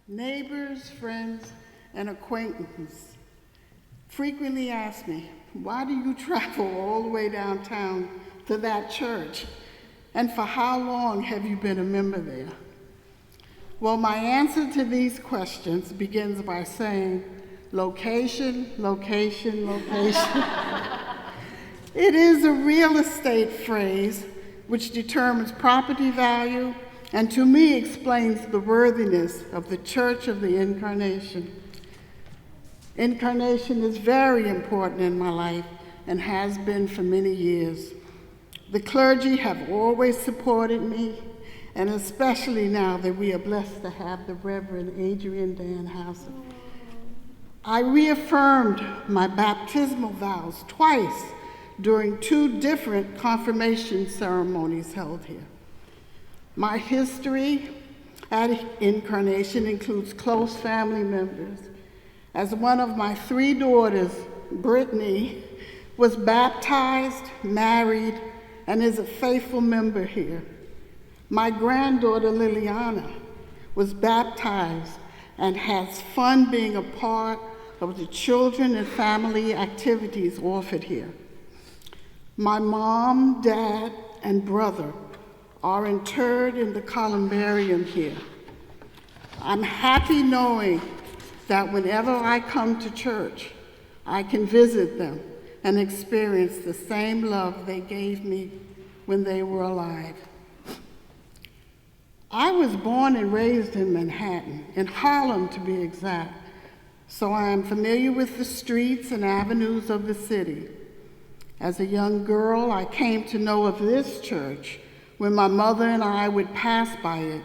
neighbors, friends, and acquaintances frequently ask me, why do you travel all the way downtown to that church? And for how long have you been a member there? Well, my answer to these questions begins by saying, location, location, location. It is a real estate phrase which determines property value and to me explains the worthiness of the Church of the Incarnation. Incarnation is very important in my life and has been for many years. The clergy have always supported me, and especially now that we are blessed to have the Reverend Adrian Dan Hauser. I reaffirmed my baptismal vows twice during 2 different confirmation ceremonies held here. My history at Incarnation includes close family members, as one of my 3 daughters, Brittany, was baptized, married, and is a faithful member here. My granddaughter, Liliana, was baptized and has fun being a part of the children and family activities offered here. My mom, dad, and brother are interred in the columbarium here. I'm happy knowing that whenever I come to church, I can visit them and experience the same love they gave me when they were alive. I was born and raised in Manhattan, in Harlem to be exact, so I am familiar with the streets and avenues of the city. As a young girl, I came to know of this church when my mother and I would pass by it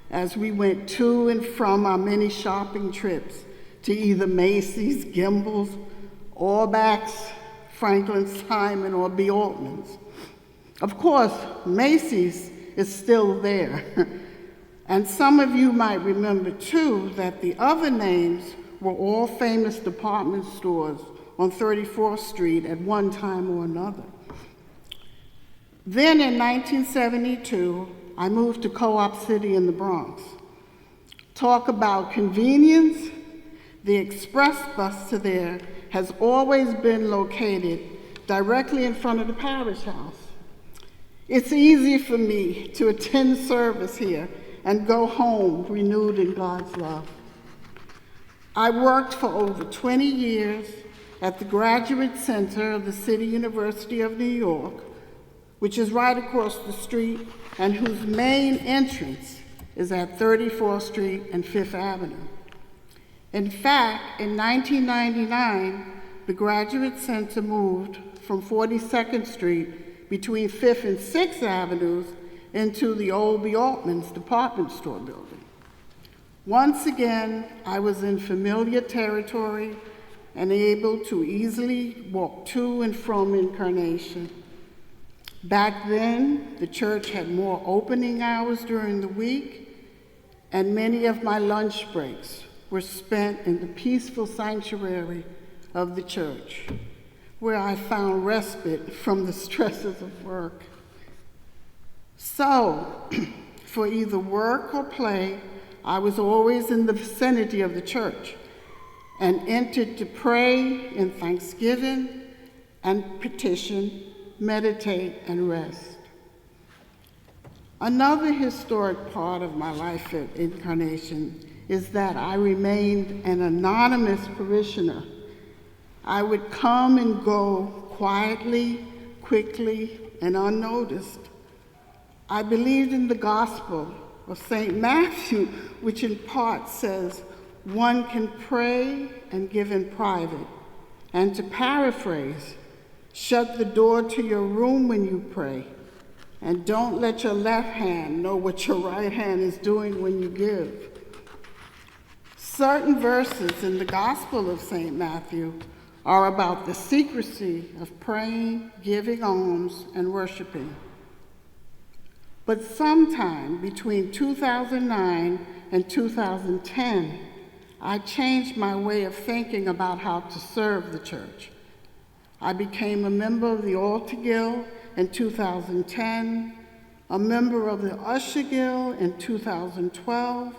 as we went to and from our many shopping trips to either Macy's, Gimbel's, Orbach's, Franklin Simon, or B. Altman's. Of course, Macy's is still there. And some of you might remember, too, that the other names were all famous department stores on 34th Street at one time or another. Then in 1972, I moved to Co-op City in the Bronx. Talk about convenience. The express bus to there has always been located directly in front of the parish house. It's easy for me to attend service here and go home renewed in God's love. I worked for over 20 years at the Graduate Center of the City University of New York, which is right across the street and whose main entrance is at 34th Street and 5th Avenue. In fact, in 1999, the Graduate Center moved from 42nd Street between 5th and 6th Avenues into the old B. Altman's department store building. Once again, I was in familiar territory and able to easily walk to and from Incarnation. Back then, the church had more opening hours during the week, and many of my lunch breaks were spent in the peaceful sanctuary of the church, where I found respite from the stresses of work. So, for either work or play, I was always in the vicinity of the church and entered to pray in thanksgiving and petition, meditate, and rest. Another historic part of my life at Incarnation is that I remained an anonymous parishioner. I would come and go quietly, quickly, and unnoticed. I believed in the gospel of St. Matthew, which in part says, one can pray and give in private. And to paraphrase, shut the door to your room when you pray, and don't let your left hand know what your right hand is doing when you give. Certain verses in the Gospel of St. Matthew are about the secrecy of praying, giving alms, and worshiping. But sometime between 2009 and 2010, I changed my way of thinking about how to serve the church. I became a member of the Altar Guild in 2010, a member of the Usher Guild in 2012,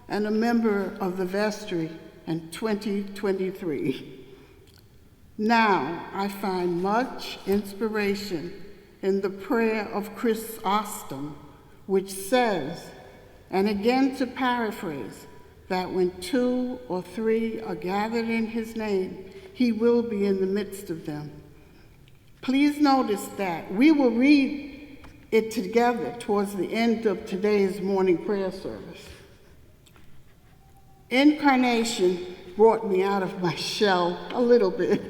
and a member of the vestry in 2023. Now I find much inspiration in the prayer of Chrysostom, which says, and again to paraphrase, that when 2 or 3 are gathered in his name, he will be in the midst of them. Please notice that we will read it together towards the end of today's morning prayer service. Incarnation brought me out of my shell a little bit,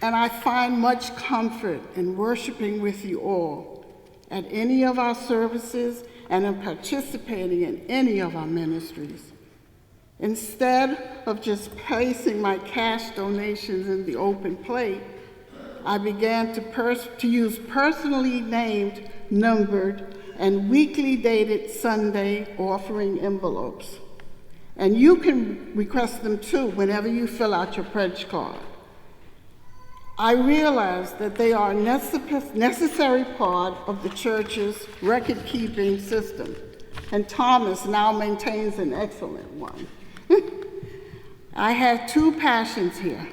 and I find much comfort in worshiping with you all at any of our services and in participating in any of our ministries. Instead of just placing my cash donations in the open plate, I began to use personally named, numbered, and weekly dated Sunday offering envelopes. And you can request them too whenever you fill out your pledge card. I realize that they are a necessary part of the church's record-keeping system, and Thomas now maintains an excellent one. I have 2 passions here.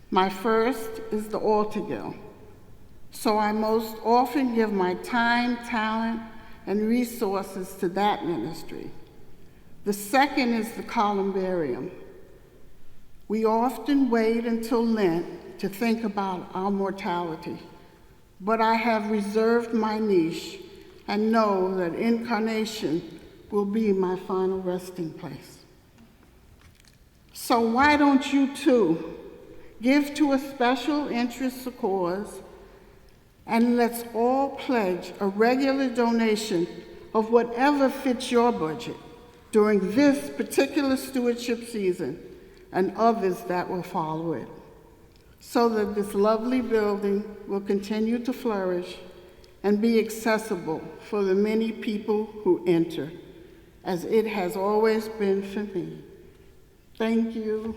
My first is the altar guild, so I most often give my time, talent, and resources to that ministry. The second is the columbarium. We often wait until Lent to think about our mortality, but I have reserved my niche and know that Incarnation will be my final resting place. So why don't you too give to a special interest or cause, and let's all pledge a regular donation of whatever fits your budget during this particular stewardship season and others that will follow it, so that this lovely building will continue to flourish and be accessible for the many people who enter, as it has always been for me. Thank you.